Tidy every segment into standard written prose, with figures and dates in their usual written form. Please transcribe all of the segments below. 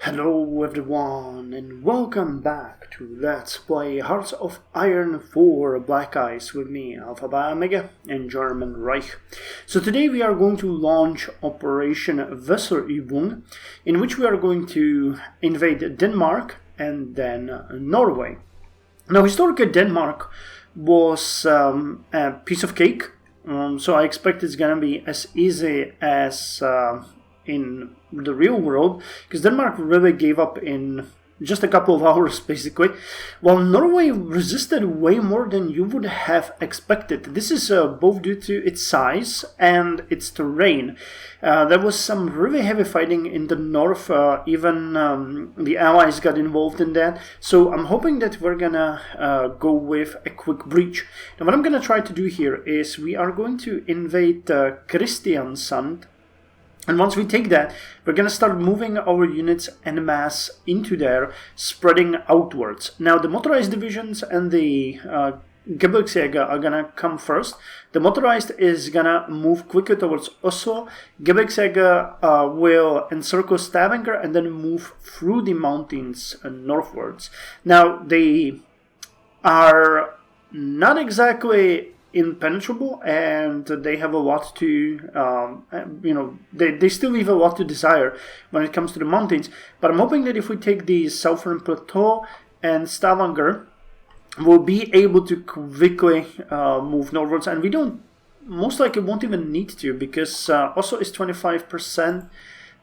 Hello everyone and welcome back to Let's Play Hearts of Iron 4 Black Ice with me, Alpha Bi Omega and German Reich. So today we are going to launch Operation Wasserübung, in which we are going to invade Denmark and then Norway. Now historically Denmark was a piece of cake, so I expect it's gonna be as easy as in the real world, because Denmark really gave up in just a couple of hours basically, while Norway resisted way more than you would have expected. This is both due to its size and its terrain. There was some really heavy fighting in the north, even the Allies got involved in that, so I'm hoping that we're gonna go with a quick breach. Now what I'm gonna try to do here is we are going to invade Kristiansand. And once we take that, we're going to start moving our units en masse into there, spreading outwards. Now, the motorized divisions and the Gebirgsjäger are going to come first. The motorized is going to move quickly towards Oslo. Gebirgsjäger will encircle Stavanger and then move through the mountains northwards. Now, they are not exactly impenetrable, and they have a lot to they still leave a lot to desire when it comes to the mountains, but I'm hoping that if we take the southern plateau and Stavanger, we'll be able to quickly move northwards, and we don't most likely won't even need to, because Oslo is 25%,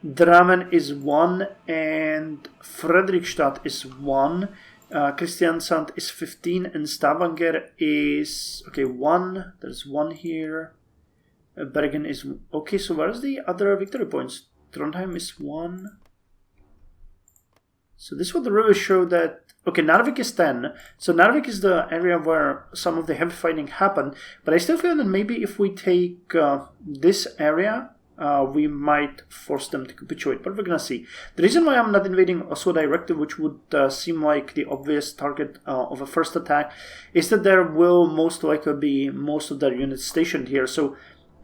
Drammen is 1, and Fredrikstad is 1. Kristiansand is 15 and Stavanger is 1. There's 1 here. Bergen is okay. So where's the other victory points? Trondheim is 1. So this would really show that. Okay, Narvik is 10. So Narvik is the area where some of the heavy fighting happened. But I still feel that maybe if we take this area, we might force them to capitulate, but we're gonna see. The reason why I'm not invading Oslo directly, which would seem like the obvious target of a first attack, is that there will most likely be most of their units stationed here. So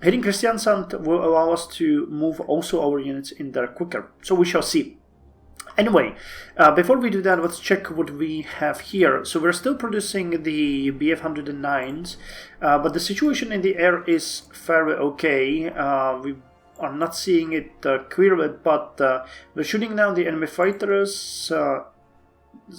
hitting Kristiansand will allow us to move also our units in there quicker. So we shall see. Anyway, before we do that, let's check what we have here. So we're still producing the Bf-109s, but the situation in the air is fairly okay. We are not seeing it clearly, but we're shooting down the enemy fighters.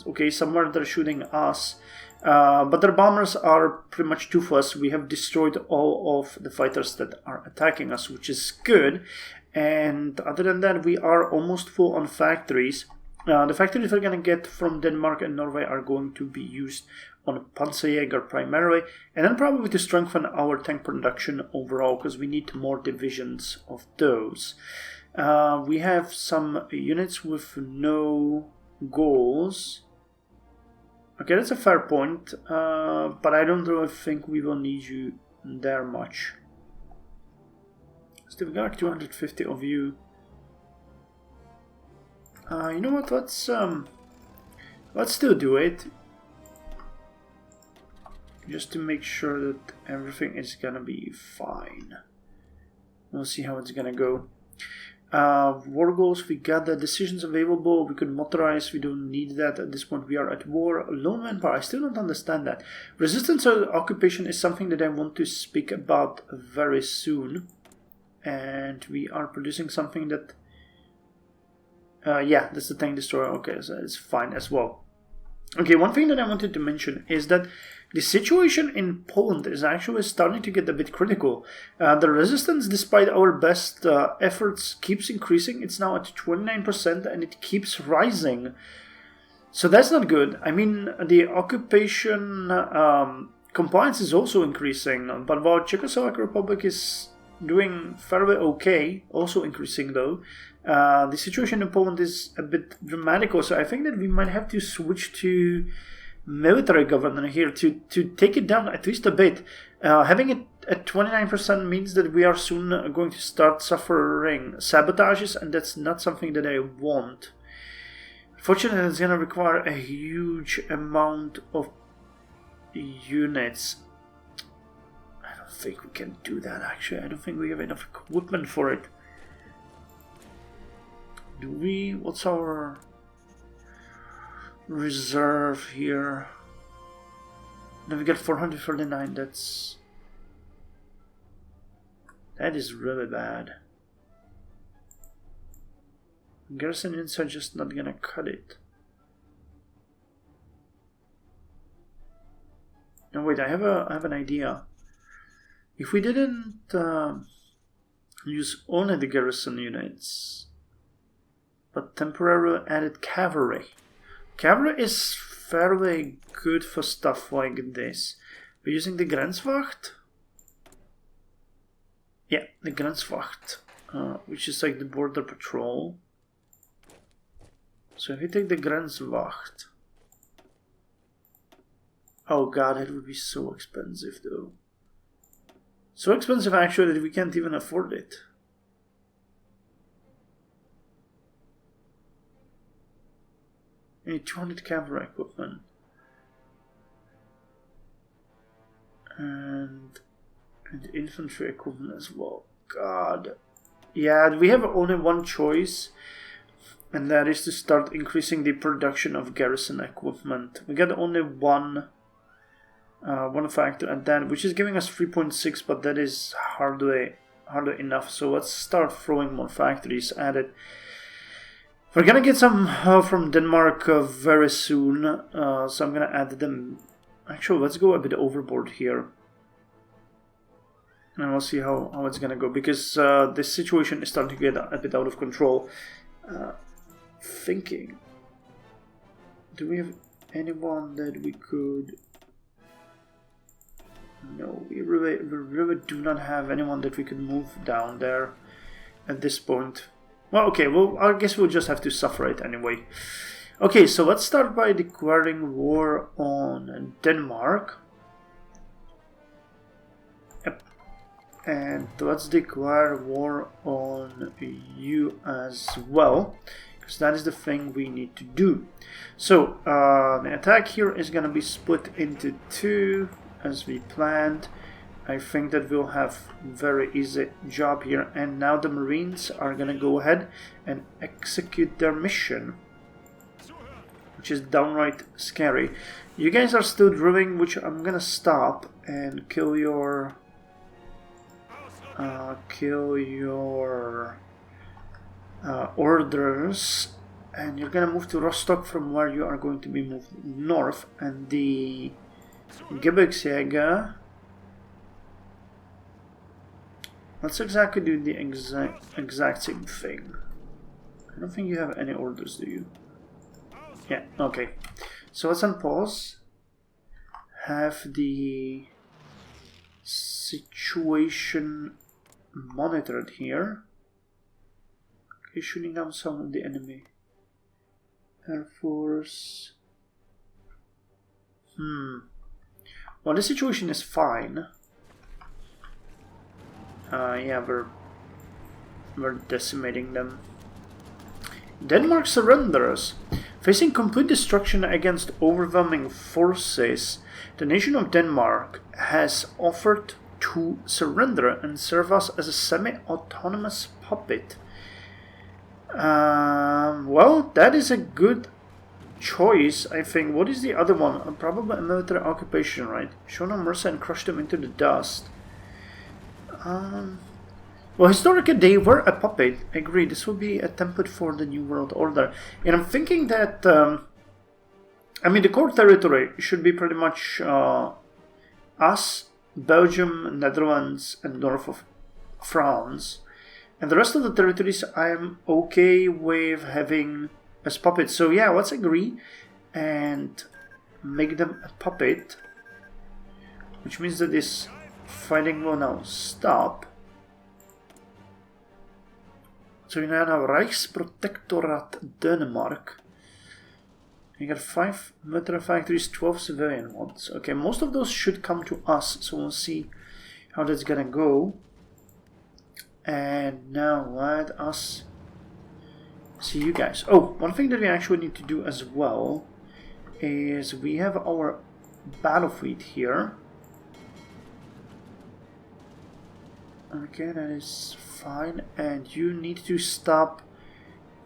Okay, somewhere they're shooting us, but their bombers are pretty much toothless. We have destroyed all of the fighters that are attacking us, which is good. And other than that, we are almost full on factories. The factories we're going to get from Denmark and Norway are going to be used on Panzerjäger primarily, and then probably to strengthen our tank production overall, because we need more divisions of those. We have some units with no goals. Okay, that's a fair point, but I don't really think we will need you there much. Still got like 250 of you. You know what? Let's still do it, just to make sure that everything is gonna be fine. We'll see how it's gonna go. War goals, we got the decisions available. We could motorize, we don't need that at this point. We are at war. Lone manpower, I still don't understand that. Resistance or occupation is something that I want to speak about very soon. And we are producing something that yeah, that's the tank destroyer. Okay, so it's fine as well. Okay, one thing that I wanted to mention is that the situation in Poland is actually starting to get a bit critical. The resistance, despite our best efforts, keeps increasing. It's now at 29% and it keeps rising. So that's not good. I mean, the occupation compliance is also increasing, but while Czechoslovak Republic is doing fairly okay, also increasing though, the situation in Poland is a bit dramatic also. I think that we might have to switch to military government here to take it down at least a bit. Having it at 29% means that we are soon going to start suffering sabotages, and that's not something that I want. Fortunately, it's going to require a huge amount of units. I don't think we can do that actually. I don't think we have enough equipment for it. Do we? What's our reserve here? Then we got 439. That is really bad. Garrison units are just not gonna cut it. No, wait, I have an idea. If we didn't use only the garrison units, but temporarily added cavalry. Cavalry is fairly good for stuff like this. We're using the Grenswacht. Yeah, the Grenswacht, which is like the border patrol. So if you take the Grenswacht... Oh god, it would be so expensive though. So expensive actually that we can't even afford it. We need 200 cavalry equipment. And infantry equipment as well. God. Yeah, we have only one choice. And that is to start increasing the production of garrison equipment. We got only one factor at that, which is giving us 3.6, but that is hardly enough. So let's start throwing more factories at it. We're gonna get some help from Denmark very soon, so I'm gonna add them. Actually, let's go a bit overboard here. And we'll see how it's gonna go, because this situation is starting to get a bit out of control. Thinking, do we have anyone that we could... No, we really do not have anyone that we could move down there at this point. Well, okay, well, I guess we'll just have to suffer it anyway. Okay, so let's start by declaring war on Denmark. Yep. And let's declare war on you as well, because that is the thing we need to do. So, the attack here is going to be split into two, as we planned. I think that we'll have very easy job here, and now the Marines are gonna go ahead and execute their mission, which is downright scary. You guys are still drilling, which I'm gonna stop and kill your orders, and you're gonna move to Rostock, from where you are going to be moved north, and the Gebirgsjäger. Let's exactly do the exact same thing. I don't think you have any orders, do you? Yeah, okay. So let's unpause. Have the situation monitored here. Okay, shooting down some of the enemy. Air Force. Well, the situation is fine. Yeah, we're decimating them. Denmark surrenders. Facing complete destruction against overwhelming forces, the nation of Denmark has offered to surrender and serve us as a semi-autonomous puppet. Well, that is a good choice, I think. What is the other one? Probably a military occupation, right? Show no mercy and crush them into the dust. Well, historically they were a puppet. I agree. This will be a template for the New World Order. And I'm thinking that, I mean, the core territory should be pretty much us, Belgium, Netherlands, and north of France. And the rest of the territories I'm okay with having as puppets. So yeah, let's agree and make them a puppet. Which means that this fighting will now stop. So you now have Rijksprotectorat Denmark. You got 5 military factories, 12 civilian ones. Okay, most of those should come to us, so we'll see how that's gonna go. And now let us see you guys. Oh, one thing that we actually need to do as well is we have our battle fleet here. Okay, that is fine. And you need to stop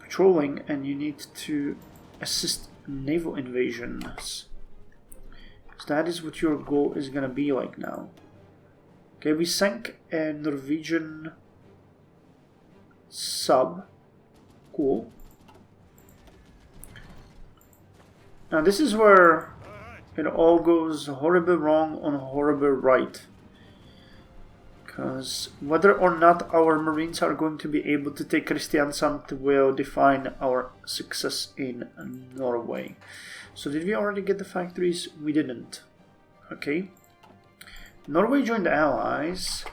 patrolling, and you need to assist naval invasions. So that is what your goal is gonna be like now. Okay, we sank a Norwegian sub. Cool. Now this is where it all goes horribly wrong on horribly right. Because whether or not our Marines are going to be able to take Kristiansand will define our success in Norway. So did we already get the factories? We didn't. Okay. Norway joined the Allies.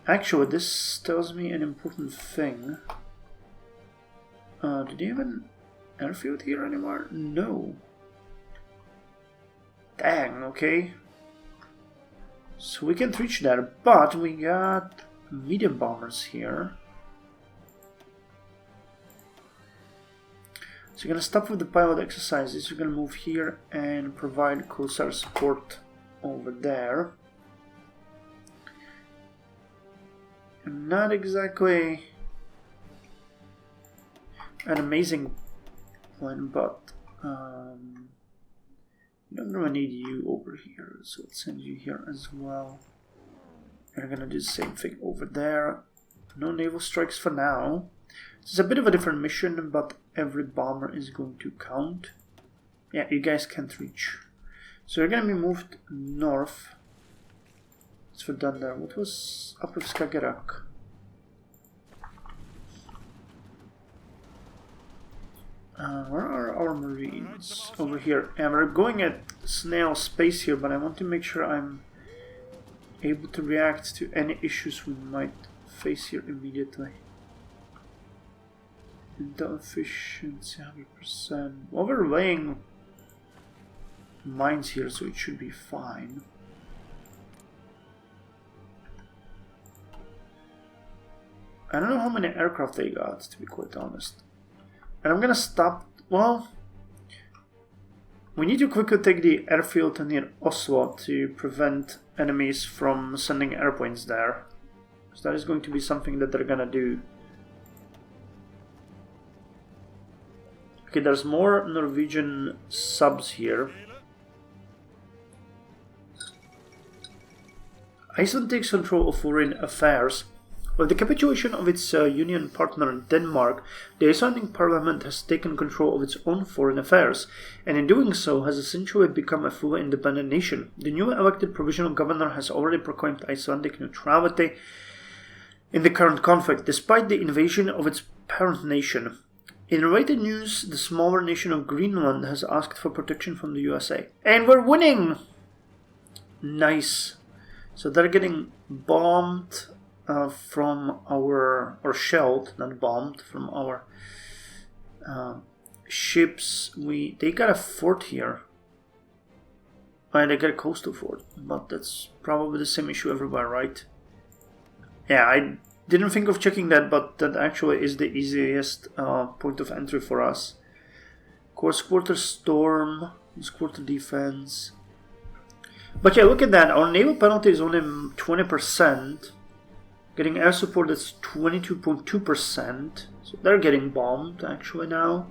Actually, this tells me an important thing. Do they have an airfield here anymore? No. Dang, okay. So we can't reach there, but we got medium bombers here. So you're gonna stop with the pilot exercises, you're gonna move here and provide closer support over there. Not exactly an amazing plan, but we don't really need you over here, so let's send you here as well. We're gonna do the same thing over there. No naval strikes for now. It's a bit of a different mission, but every bomber is going to count. Yeah, you guys can't reach. So you're gonna be moved north. It's for done there. What was up with Skagerrak? Where are our Marines? Over here. And we're going at snail space here, but I want to make sure I'm able to react to any issues we might face here immediately. Intel efficiency 100%. Well, we're laying mines here, so it should be fine. I don't know how many aircraft they got, to be quite honest. And I'm gonna stop. Well, we need to quickly take the airfield near Oslo to prevent enemies from sending airplanes there. So that is going to be something that they're gonna do. Okay, there's more Norwegian subs here. Iceland takes control of foreign affairs. With the capitulation of its union partner Denmark, the Icelandic parliament has taken control of its own foreign affairs, and in doing so has essentially become a fully independent nation. The newly elected provisional governor has already proclaimed Icelandic neutrality in the current conflict, despite the invasion of its parent nation. In related news, the smaller nation of Greenland has asked for protection from the USA. And we're winning! Nice. So they're getting bombed from our, or shelled, not bombed, from our ships. They got a fort here. And they got a coastal fort, but that's probably the same issue everywhere, right? Yeah, I didn't think of checking that, but that actually is the easiest point of entry for us. Course quarter storm, quarter defense. But yeah, look at that. Our naval penalty is only 20%. Getting air support, that's 22.2%. So they're getting bombed actually now.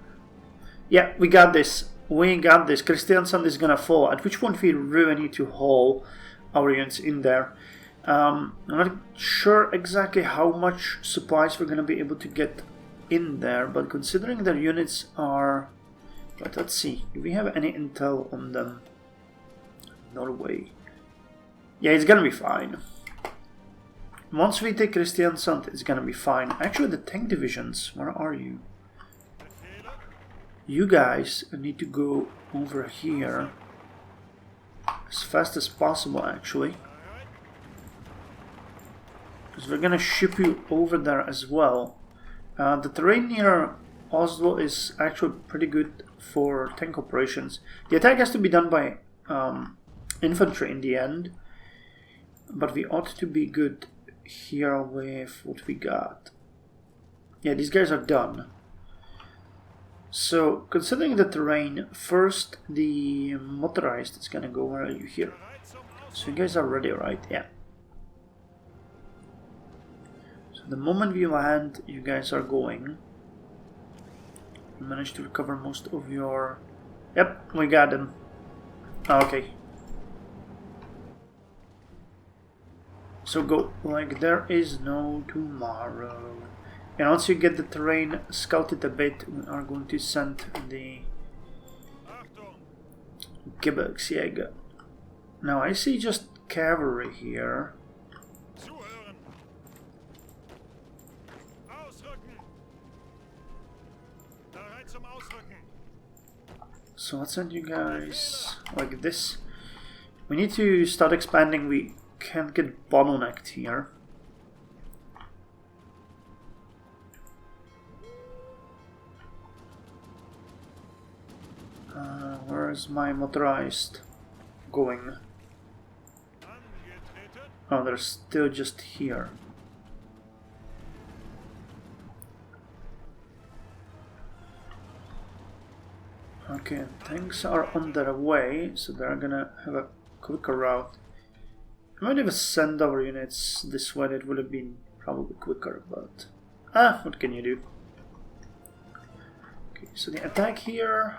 Yeah, we got this. We got this. Kristiansand is gonna fall. At which point we really need to haul our units in there. I'm not sure exactly how much supplies we're gonna be able to get in there, but considering their units are... But let's see. Do we have any intel on them? Norway. Yeah, it's gonna be fine. Once we take Kristiansand, it's gonna be fine. Actually, the tank divisions, where are you? You guys need to go over here as fast as possible, actually. Because we're gonna ship you over there as well. The terrain near Oslo is actually pretty good for tank operations. The attack has to be done by infantry in the end, but we ought to be good here with what we got. Yeah, these guys are done. So, considering the terrain, first the motorized is gonna go. Where are you? Here. So you guys are ready, right? Yeah. So the moment we land, you guys are going. Managed to recover most of your... Yep, we got them. Okay. So go like there is no tomorrow. And once you get the terrain scouted a bit, we are going to send the Gebirgsjäger. Now I see just cavalry here. So let's send you guys like this. We need to start expanding. We can't get bottlenecked here. Where's my motorized going? Oh, they're still just here. Okay, things are on their way, so they're gonna have a quicker route. I might have sent our units this way, it would have been probably quicker, but... what can you do? Okay, so the attack here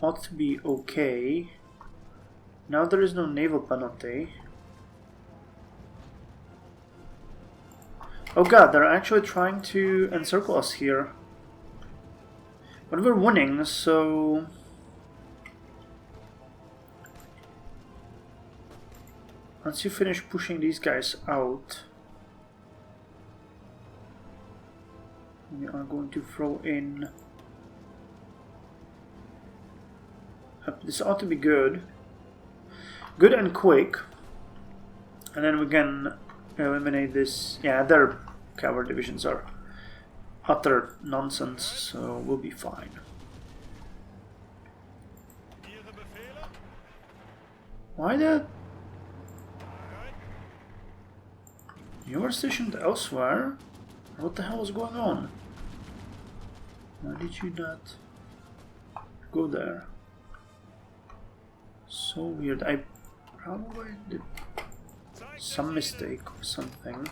ought to be okay. Now there is no naval penalty. Oh god, they're actually trying to encircle us here. But we're winning, so... Once you finish pushing these guys out, we are going to throw in... This ought to be good. Good and quick. And then we can eliminate this. Yeah, their cavalry divisions are utter nonsense, so we'll be fine. Why the... You were stationed elsewhere? What the hell is going on? Why did you not go there? So weird. I probably did some mistake or something.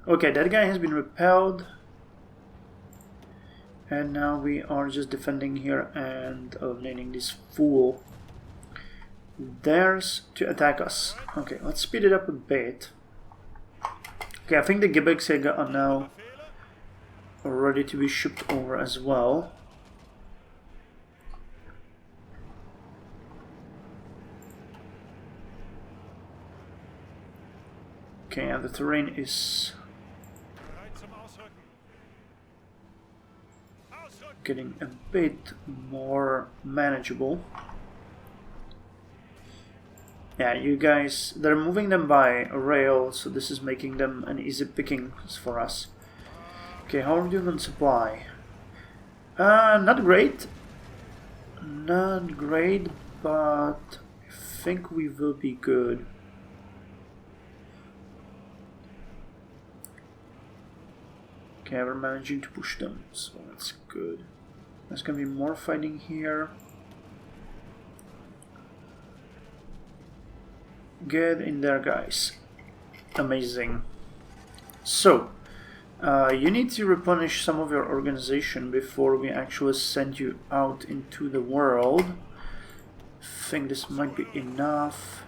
Okay, that guy has been repelled. And now we are just defending here and eliminating this fool. Dares to attack us. Okay, let's speed it up a bit. Okay, I think the Gebirgsjäger are now ready to be shipped over as well. Okay, and the terrain is getting a bit more manageable. Yeah, you guys, they're moving them by rail, so this is making them an easy picking for us. Okay, how are we doing on supply? Not great. Not great, but I think we will be good. Okay, we're managing to push them, so that's good. There's gonna be more fighting here. Get in there, guys. Amazing. So, you need to replenish some of your organization before we actually send you out into the world. I think this might be enough.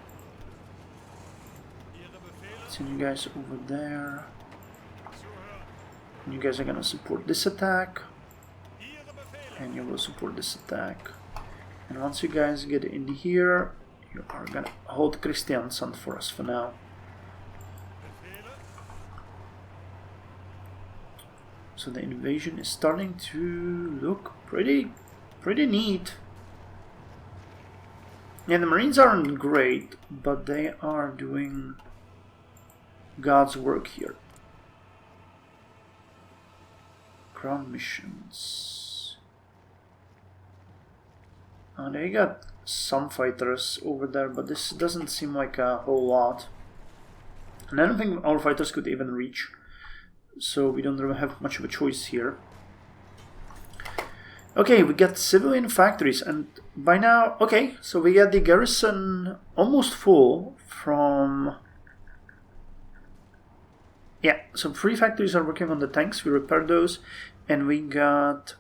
Send you guys over there. You guys are gonna support this attack, and you will support this attack. And once you guys get in here, you are gonna hold Kristiansand for us for now. So the invasion is starting to look pretty neat. Yeah, the Marines aren't great, but they are doing God's work here. Ground missions. They got some fighters over there, but this doesn't seem like a whole lot. And I don't think our fighters could even reach, so we don't really have much of a choice here. Okay, we got civilian factories, and by now, okay, so we got the garrison almost full from... Yeah, so 3 factories are working on the tanks, we repaired those, and we got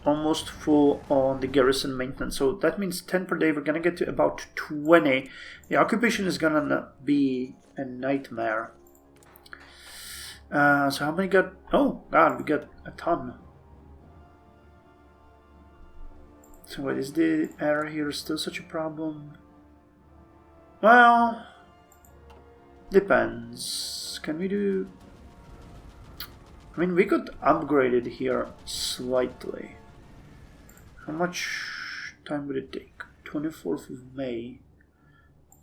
almost full on the garrison maintenance. So that means 10 per day. We're gonna get to about 20. The occupation is gonna be a nightmare. So how many got? Oh god, we got a ton. So wait, is the error here still such a problem? Well, depends. Can we do... I mean, we could upgrade it here slightly. How much time would it take? 24th of May.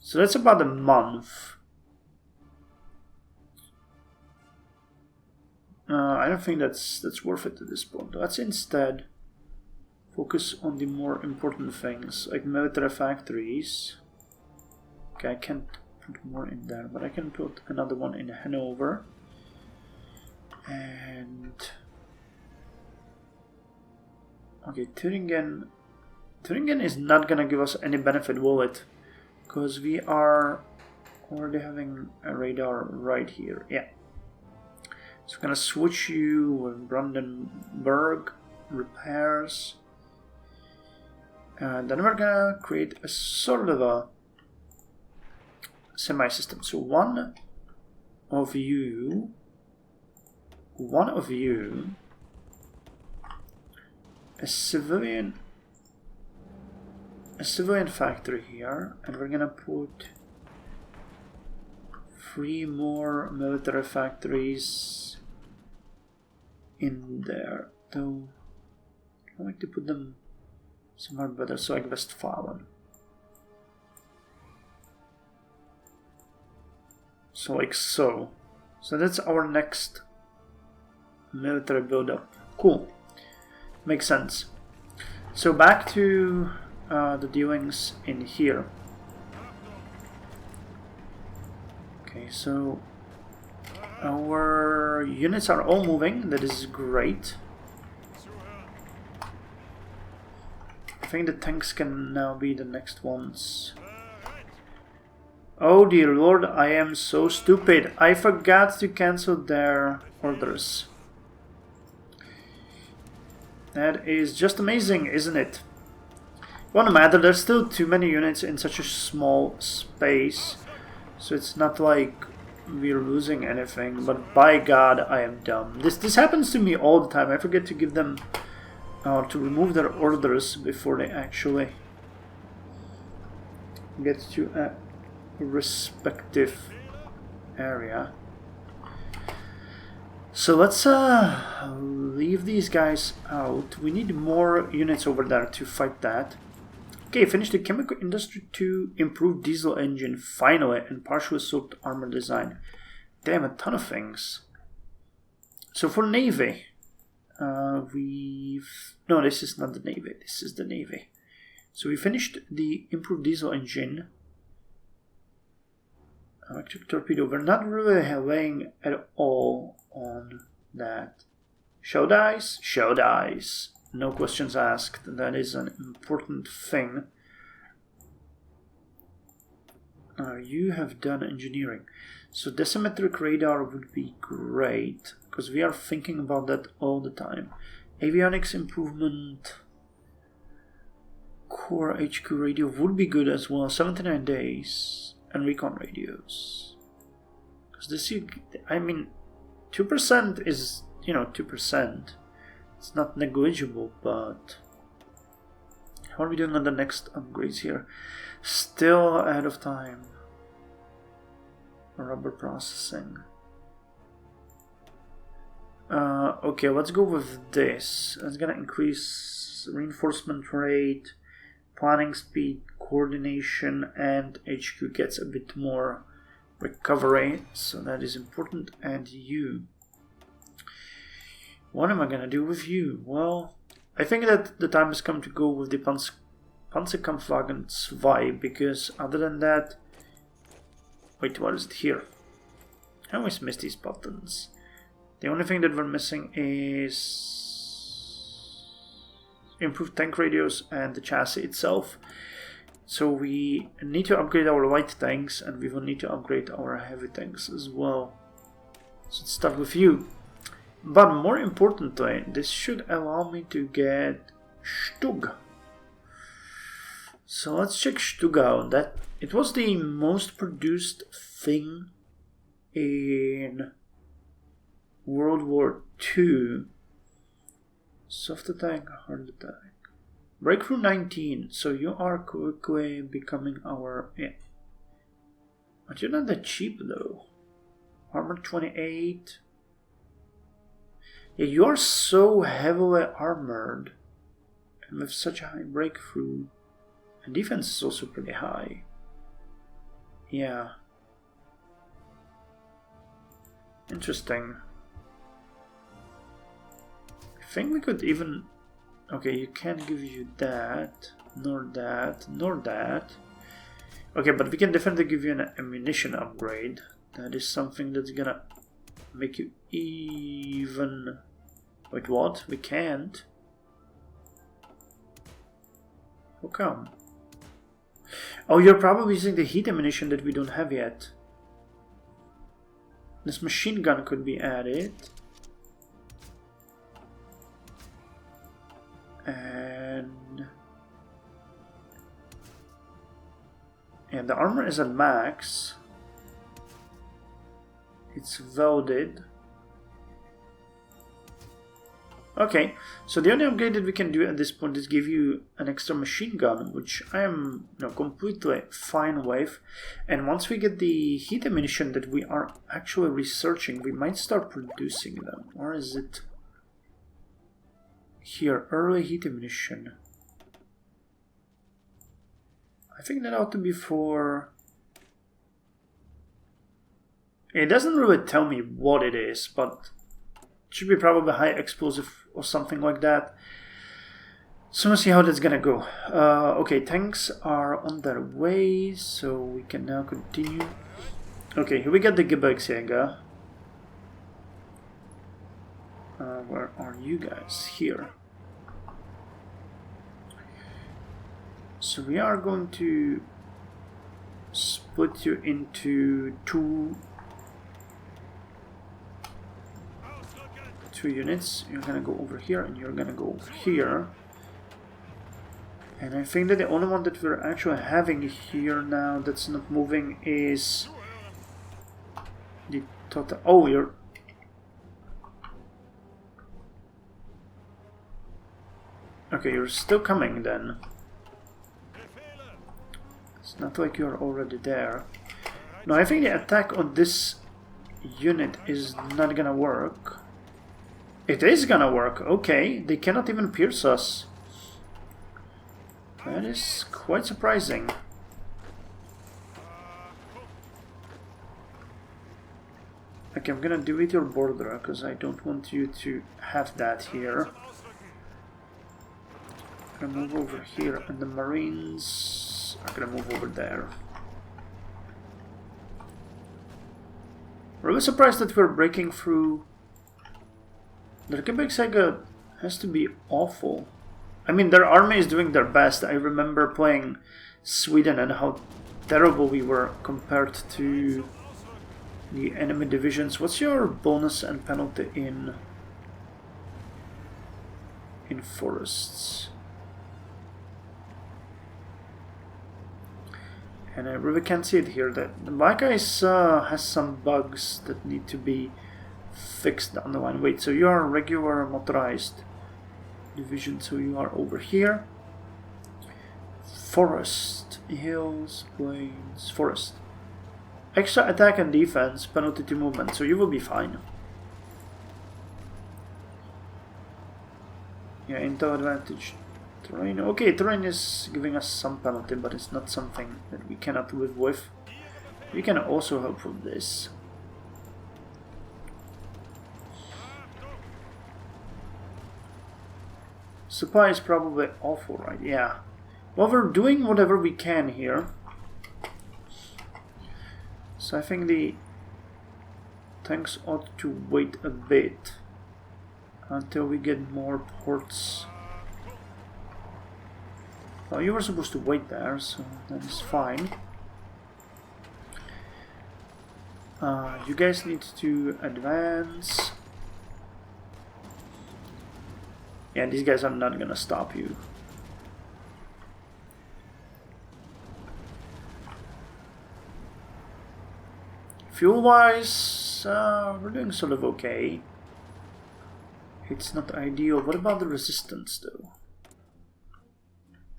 So that's about a month. I don't think that's worth it at this point. Let's instead focus on the more important things, like military factories. Okay, I can't put more in there, but I can put another one in Hanover. And okay, Thüringen is not gonna give us any benefit, will it? Because we are already having a radar right here. Yeah. So we're gonna switch you with Brandenburg repairs. And then we're gonna create a sort of a semi-system. So one of you, a civilian factory here, and we're gonna put 3 more military factories in there. Though I like to put them somewhere better, so like Westfalen. So like so. So that's our next military build-up. Cool. Makes sense. So back to the dealings in here. Okay, so our units are all moving. That is great. I think the tanks can now be the next ones. Oh dear lord, I am so stupid. I forgot to cancel their orders. That is just amazing, isn't it? Well, no matter, there's still too many units in such a small space. So it's not like we're losing anything, but by god, I am dumb. This happens to me all the time. I forget to give them... to remove their orders before they actually get to a respective area. So let's leave these guys out. We need more units over there to fight that. Okay, finish the chemical industry to improve diesel engine finally, and partially soaked armor design. Damn, a ton of things. So for Navy, no, this is not the Navy, this is the Navy. So we finished the improved diesel engine. Electric torpedo, we're not really laying at all on that. Show dice? Show dice. No questions asked, that is an important thing. You have done engineering. So decimetric radar would be great, because we are thinking about that all the time. Avionics improvement, core HQ radio would be good as well. 79 days, and recon radios. Because this, I mean, 2% is, 2%. It's not negligible, but how are we doing on the next upgrades here? Still ahead of time. Rubber processing. Okay, let's go with this. It's gonna increase reinforcement rate, planning speed, coordination, and HQ gets a bit more recovery, so that is important. And you. What am I gonna do with you? Well, I think that the time has come to go with the Panzerkampfwagen 2, because other than that... Wait, what is it here? I always miss these buttons. The only thing that we're missing is improved tank radios and the chassis itself. So we need to upgrade our light tanks, and we will need to upgrade our heavy tanks as well. So let's start with you. But more importantly, this should allow me to get Stug. So let's check Stug out. That it was the most produced thing in World War II. Soft attack, hard attack. Breakthrough 19. So you are quickly becoming our... Yeah. But you're not that cheap though. Armor 28. Yeah, you are so heavily armored. And with such a high breakthrough. And defense is also pretty high. Yeah. Interesting. I think we could even... Okay, you can't give you that, nor that, nor that. Okay, but we can definitely give you an ammunition upgrade. That is something that's gonna make you even... Wait, what? We can't? How come? Oh, you're probably using the heat ammunition that we don't have yet. This machine gun could be added. And the armor is at max. It's welded. Okay, so the only upgrade that we can do at this point is give you an extra machine gun, which I am completely fine with. And once we get the heat ammunition that we are actually researching, we might start producing them. Or is it here? Early heat ammunition. I think that ought to be for... It doesn't really tell me what it is, but it should be probably high explosive or something like that. So we'll see how that's gonna go. Okay, tanks are on their way, so we can now continue. Okay, here we got the Gebirgsjäger. Where are you guys? Here. So we are going to split you into two units. You're gonna go over here and you're gonna go over here. And I think that the only one that we're actually having here now that's not moving is the total. Oh, you're... Okay, you're still coming then. It's not like you're already there. No, I think the attack on this unit is not gonna work. It is gonna work, okay. They cannot even pierce us. That is quite surprising. Okay, I'm gonna delete your border because I don't want you to have that here. I'm gonna move over here and the Marines are gonna move over there. Really surprised that we're breaking through. The Gebirgsjäger has to be awful. I mean, their army is doing their best. I remember playing Sweden and how terrible we were compared to the enemy divisions. What's your bonus and penalty in forests? And I really can't see it here. The black ice has some bugs that need to be fixed down the line. Wait, so you are a regular motorized division, so you are over here. Forest, hills, plains, forest. Extra attack and defense, penalty to movement, so you will be fine. Yeah, intel advantage. Terrain. Okay, terrain is giving us some penalty, but it's not something that we cannot live with. We can also help with this. Supply is probably awful, right? Yeah. Well, we're doing whatever we can here. So I think the tanks ought to wait a bit until we get more ports. Well, you were supposed to wait there, so that is fine. You guys need to advance. Yeah, these guys are not gonna stop you. Fuel-wise, we're doing sort of okay. It's not ideal. What about the resistance, though?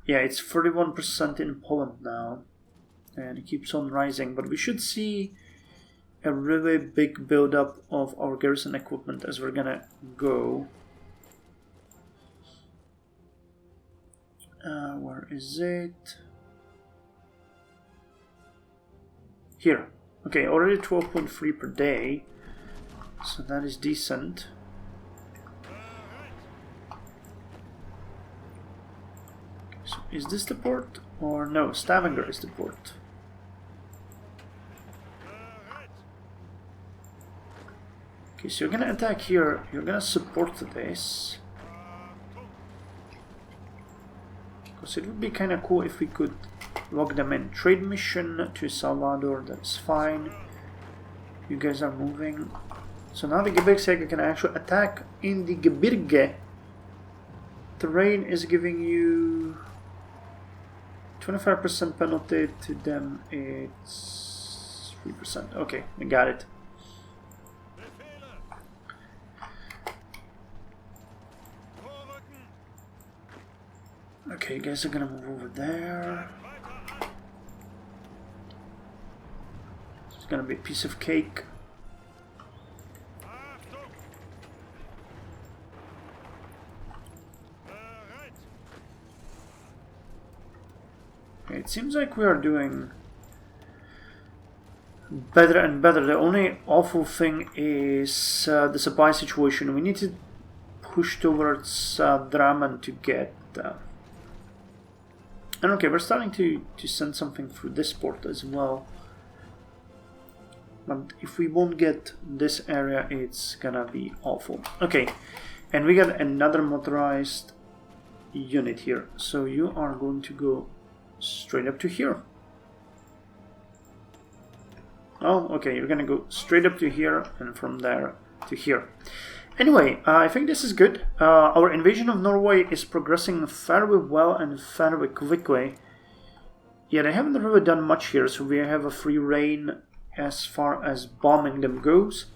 Yeah, it's 31% in Poland now. And it keeps on rising. But we should see a really big build-up of our garrison equipment as we're gonna go. Where is it? Here. Okay, already 12.3 per day. So that is decent. So is this the port? Or no, Stavanger is the port. Okay, so you're gonna attack here. You're gonna support this. Because it would be kind of cool if we could lock them in. Trade mission to Salvador, that's fine. You guys are moving. So now the Gebirgsjäger can actually attack in the Gebirge. Terrain is giving you 25% penalty, to them it's 3%. Okay, I got it. Okay, you guys are gonna move over there. It's gonna be a piece of cake. Okay, it seems like we are doing better and better. The only awful thing is the supply situation. We need to push towards Drammen to get... And okay, we're starting to send something through this port as well. But if we won't get this area, it's gonna be awful. Okay, and we got another motorized unit here. So you are going to go straight up to here. Oh, okay, you're gonna go straight up to here and from there to here. Anyway, I think this is good. Our invasion of Norway is progressing fairly well and fairly quickly. Yeah, they haven't really done much here, so we have a free reign as far as bombing them goes.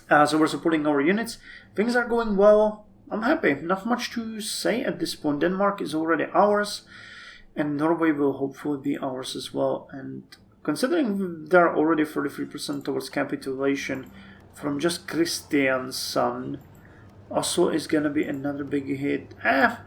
So we're supporting our units. Things are going well. I'm happy. Not much to say at this point. Denmark is already ours, and Norway will hopefully be ours as well. And considering they're already 33% towards capitulation from just Kristiansand, Oslo is gonna be another big hit. I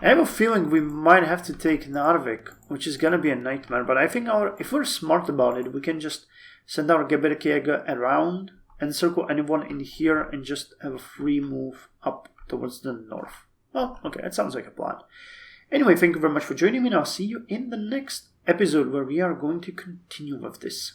have a feeling we might have to take Narvik, which is gonna be a nightmare. But I think if we're smart about it, we can just send our Gebirgsjäger around and circle anyone in here and just have a free move up towards the north. Well, okay, that sounds like a plan. Anyway, thank you very much for joining me, and I'll see you in the next episode where we are going to continue with this.